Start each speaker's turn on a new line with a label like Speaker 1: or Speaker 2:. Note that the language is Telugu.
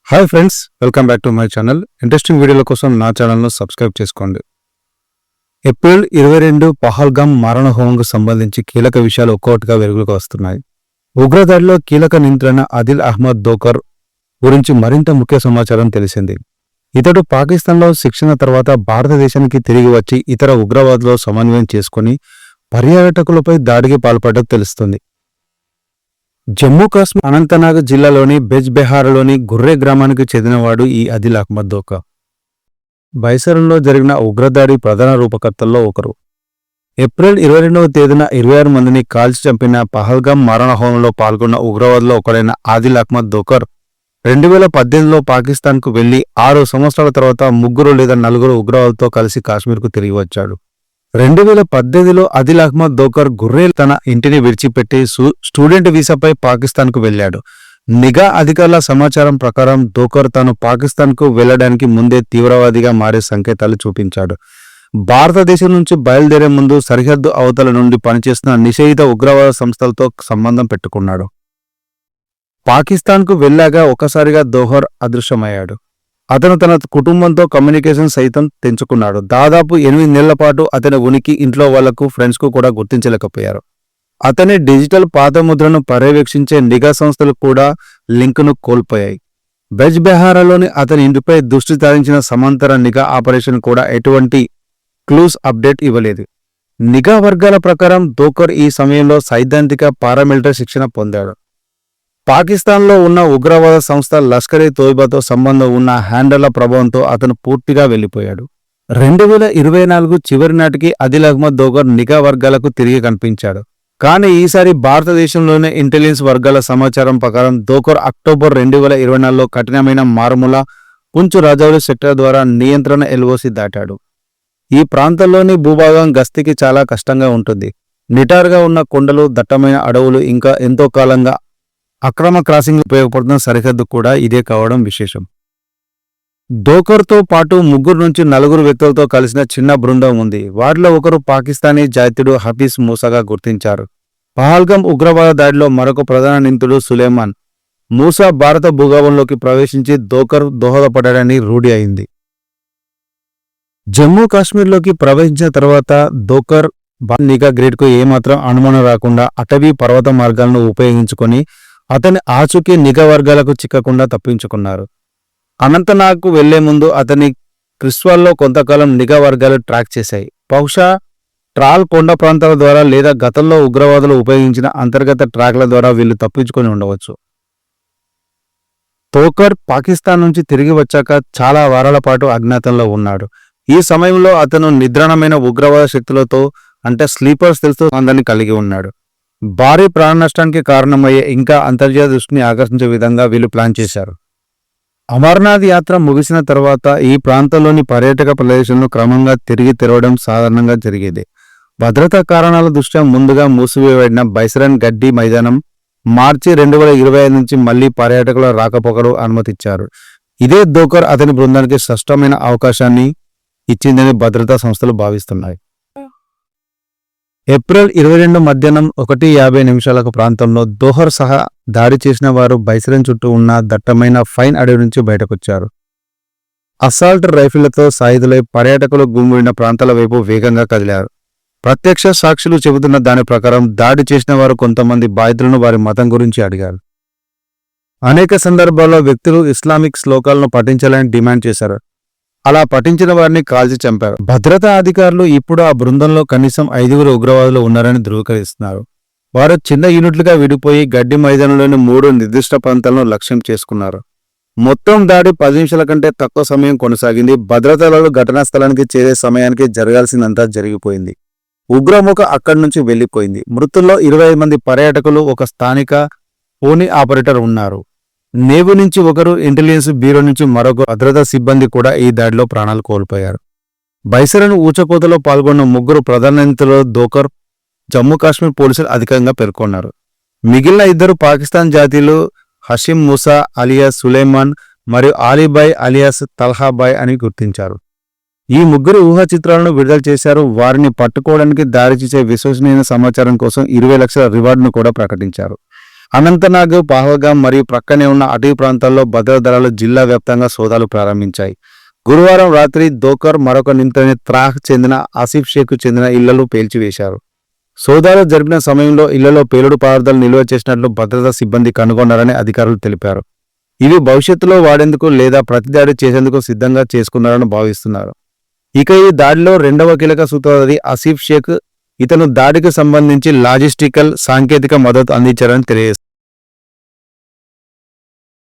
Speaker 1: Hi friends, welcome back to my channel. Interesting వీడియోల కోసం నా ఛానల్ను సబ్స్క్రైబ్ చేసుకోండి. ఏప్రిల్ 22 పహల్గామ్ మారణ హోమంకు సంబంధించి కీలక విషయాలు ఒక్కొక్కటిగా వెలుగులోకి వస్తున్నాయి. ఉగ్రదాడిలో కీలక నియంత్రణ ఆదిల్ అహ్మద్ దోకర్ గురించి మరింత ముఖ్య సమాచారం తెలిసింది. ఇతడు పాకిస్తాన్లో శిక్షణ తర్వాత భారతదేశానికి తిరిగి వచ్చి ఇతర ఉగ్రవాదులో సమన్వయం చేసుకుని పర్యాటకులపై దాడికి పాల్పడ్డకు తెలుస్తుంది. జమ్మూ కాశ్మీర్ అనంతనాగ్ జిల్లాలోని బెజ్బెహార్లోని గుర్రే గ్రామానికి చెందినవాడు ఈ ఆదిల్ అహ్మద్ దోకర్. బైసరంలో జరిగిన ఉగ్రదాడి ప్రధాన రూపకర్తల్లో ఒకరు. ఏప్రిల్ 22వ తేదీన 26 మందిని కాల్చి చంపిన పహల్గామ్ మారణహోమంలో పాల్గొన్న ఉగ్రవాదులో ఒకడైన ఆదిల్ అహ్మద్ దోకర్ 2018లో పాకిస్తాన్కు వెళ్లి 6 సంవత్సరాల తర్వాత 3 లేదా 4 ఉగ్రవాదులతో కలిసి కాశ్మీర్కు తిరిగి వచ్చాడు. 2018లో ఆదిల్ అహ్మద్ దోకర్ గుర్రే తన ఇంటిని విడిచిపెట్టి స్టూడెంట్ వీసాపై పాకిస్తాన్కు వెళ్లాడు. నిఘా అధికారుల సమాచారం ప్రకారం దోకర్ తాను పాకిస్తాన్కు వెళ్లడానికి ముందే తీవ్రవాదిగా మారే సంకేతాలు చూపించాడు. భారతదేశం నుంచి బయలుదేరే ముందు సరిహద్దు అవతల నుండి పనిచేస్తున్న నిషేధిత ఉగ్రవాద సంస్థలతో సంబంధం పెట్టుకున్నాడు. పాకిస్తాన్కు వెళ్లాక ఒక్కసారిగా దోకర్ అదృశ్యమయ్యాడు. అతను తన కుటుంబంతో కమ్యూనికేషన్ సైతం తెంచుకున్నాడు. దాదాపు 8 నెలల పాటు అతని ఉనికి ఇంట్లో వాళ్లకు, ఫ్రెండ్స్కు కూడా గుర్తించలేకపోయారు. అతని డిజిటల్ పాదముద్రను పర్యవేక్షించే నిఘా సంస్థలు కూడా లింకును కోల్పోయాయి. బెజ్బెహారాలోని అతని ఇంటిపై దృష్టి సారించిన సమాంతర నిఘా ఆపరేషన్ కూడా ఎటువంటి క్లూస్ అప్డేట్ ఇవ్వలేదు. నిఘా వర్గాల ప్రకారం దోకర్ ఈ సమయంలో సైద్ధాంతిక పారామిలిటరీ శిక్షణ పొందాడు. పాకిస్తాన్లో ఉన్న ఉగ్రవాద సంస్థ లష్కర్-ఇ-తోయిబాతో సంబంధం ఉన్న హ్యాండళ్ల ప్రభావంతో అతను పూర్తిగా వెళ్లిపోయాడు. 2024 చివరి నాటికి ఆదిల్ అహ్మద్ దోకర్ నిఘా వర్గాలకు తిరిగి కనిపించాడు. కానీ ఈసారి భారతదేశంలోని ఇంటెలిజెన్స్ వర్గాల సమాచారం ప్రకారం దోకర్ అక్టోబర్ 2024లో కఠినమైన మారుమూల పుంచ్ రాజౌరి సెక్టర్ ద్వారా నియంత్రణ ఎల్ఓసి దాటాడు. ఈ ప్రాంతంలోని భూభాగం గస్తీకి చాలా కష్టంగా ఉంటుంది. నిటారుగా ఉన్న కొండలు, దట్టమైన అడవులు, ఇంకా ఎంతో కాలంగా అక్రమ క్రాసింగ్ ఉపయోగపడుతున్న సరిహద్దు కూడా ఇదే కావడం విశేషం. దోకర్తో పాటు 3 నుంచి 4 వ్యక్తులతో కలిసిన చిన్న బృందం ఉంది. వారిలో ఒకరు పాకిస్తానీ జాతీయుడు హఫీజ్ మూసాగా గుర్తించారు. పహల్గామ్ ఉగ్రవాద దాడిలో మరొక ప్రధాన నిందితుడు సులేమాన్ మూసా భారత భూభాగంలోకి ప్రవేశించి దోకర్ దోహదపడాడని రూఢి అయింది. జమ్మూ కాశ్మీర్లోకి ప్రవేశించిన తర్వాత దోకర్ నిఘా గ్రేడ్కు ఏమాత్రం అనుమానం రాకుండా అటవీ పర్వత మార్గాలను ఉపయోగించుకొని అతని ఆచూకీ నిఘా వర్గాలకు చిక్కకుండా తప్పించుకున్నారు. అనంతనాగ్కు వెళ్లే ముందు అతని క్రిస్వాల్లో కొంతకాలం నిఘా వర్గాలు ట్రాక్ చేశాయి. బహుశా ట్రాల్ కొండ ప్రాంతాల ద్వారా లేదా గతంలో ఉగ్రవాదులు ఉపయోగించిన అంతర్గత ట్రాక్ల ద్వారా వీళ్లు తప్పించుకొని ఉండవచ్చు. దోకర్ పాకిస్తాన్ నుంచి తిరిగి వచ్చాక చాలా వారాల పాటు అజ్ఞాతంలో ఉన్నాడు. ఈ సమయంలో అతను నిద్రాణమైన ఉగ్రవాద శక్తులతో అంటే స్లీపర్ సెల్స్తో సంబంధాన్ని కలిగి ఉన్నాడు. భారీ ప్రాణ నష్టానికి కారణమయ్యే ఇంకా అంతర్జాతీయ దృష్టిని ఆకర్షించే విధంగా వీళ్ళు ప్లాన్ చేశారు. అమర్నాథ్ యాత్ర ముగిసిన తర్వాత ఈ ప్రాంతంలోని పర్యాటక ప్రదేశాలను క్రమంగా తిరిగి తెరవడం సాధారణంగా జరిగేది. భద్రతా కారణాల దృష్ట్యా ముందుగా మూసివేయబడిన బైసరన్ గడ్డి మైదానం మార్చి 2025 నుంచి మళ్లీ పర్యాటకుల రాకపోకలు అనుమతిచ్చారు. ఇదే దోకర్ అతని బృందానికి స్పష్టమైన అవకాశాన్ని ఇచ్చిందని భద్రతా సంస్థలు భావిస్తున్నాయి. ఏప్రిల్ 22 మధ్యాహ్నం 1:50 ప్రాంతంలో దోకర్ సహా దాడి చేసిన వారు బైసరన్ చుట్టూ ఉన్న దట్టమైన ఫైన్ అడవి నుంచి బయటకొచ్చారు. అసాల్ట్ రైఫిళ్లతో సాయుధులై పర్యాటకులు గుమిగూడిన ప్రాంతాల వైపు వేగంగా కదిలారు. ప్రత్యక్ష సాక్షులు చెబుతున్న దాని ప్రకారం దాడి చేసిన వారు కొంతమంది బాధితులను వారి మతం గురించి అడిగారు. అనేక సందర్భాల్లో వ్యక్తులు ఇస్లామిక్ శ్లోకాలను పఠించాలని డిమాండ్ చేశారు. అలా పఠించిన వారిని కాల్చి చంపారు. భద్రతా అధికారులు ఇప్పుడు ఆ బృందంలో కనీసం 5 ఉగ్రవాదులు ఉన్నారని ధృవీకరిస్తున్నారు. వారు చిన్న యూనిట్లుగా విడిపోయి గడ్డి మైదానంలోని 3 నిర్దిష్ట ప్రాంతాలను లక్ష్యం చేసుకున్నారు. మొత్తం దాడి 10 నిమిషాల కంటే తక్కువ సమయం కొనసాగింది. భద్రతా దళాలు ఘటనా స్థలానికి చేరే సమయానికి జరగాల్సిందంతా జరిగిపోయింది. ఉగ్రముఖ అక్కడి నుంచి వెళ్లిపోయింది. మృతుల్లో 25 మంది పర్యాటకులు, ఒక స్థానిక పోనీ ఆపరేటర్ ఉన్నారు. నేవీ నుంచి ఒకరు, ఇంటెలిజెన్స్ బ్యూరో నుంచి మరొక భద్రతా సిబ్బంది కూడా ఈ దాడిలో ప్రాణాలు కోల్పోయారు. బైసరన్ ఊచకోతలో పాల్గొన్న 3 ప్రధాన నిందితులలో దోకర్, జమ్మూ కాశ్మీర్ పోలీసులు అధికంగా పేర్కొన్నారు. మిగిలిన 2 పాకిస్తాన్ జాతీయులు హషీం మూసా అలియాస్ సులేమాన్ మరియు ఆలీబాయ్ అలియాస్ తల్హాబాయ్ అని గుర్తించారు. ఈ 3 ఊహా చిత్రాలను విడుదల చేశారు. వారిని పట్టుకోవడానికి దారి చేసే విశ్వసనీయ సమాచారం కోసం 20 లక్షల రివార్డును కూడా ప్రకటించారు. అనంతనాగ్, పహల్గాం మరియు ప్రక్కనే ఉన్న అటవీ ప్రాంతాల్లో భద్రతా దళాలు జిల్లా వ్యాప్తంగా సోదాలు ప్రారంభించాయి. గురువారం రాత్రి దోకర్ మరొక నిందితుడైన త్రాహ్ చెందిన ఆసిఫ్ షేక్ చెందిన ఇళ్లను పేల్చివేశారు. సోదాలు జరిపిన సమయంలో ఇళ్లలో పేలుడు పదార్థాలు నిల్వ చేసినట్లు భద్రతా సిబ్బంది కనుగొన్నారని అధికారులు తెలిపారు. ఇవి భవిష్యత్తులో వాడేందుకు లేదా ప్రతిదాడి చేసేందుకు సిద్ధంగా చేసుకున్నారని భావిస్తున్నారు. ఇక ఈ దాడిలో రెండవ కీలక సూత్రధారి ఆసిఫ్ షేక్. ఇతను దాడికి సంబంధించి లాజిస్టికల్, సాంకేతిక మద్దతు అందించారని తెలియజేస్తారు.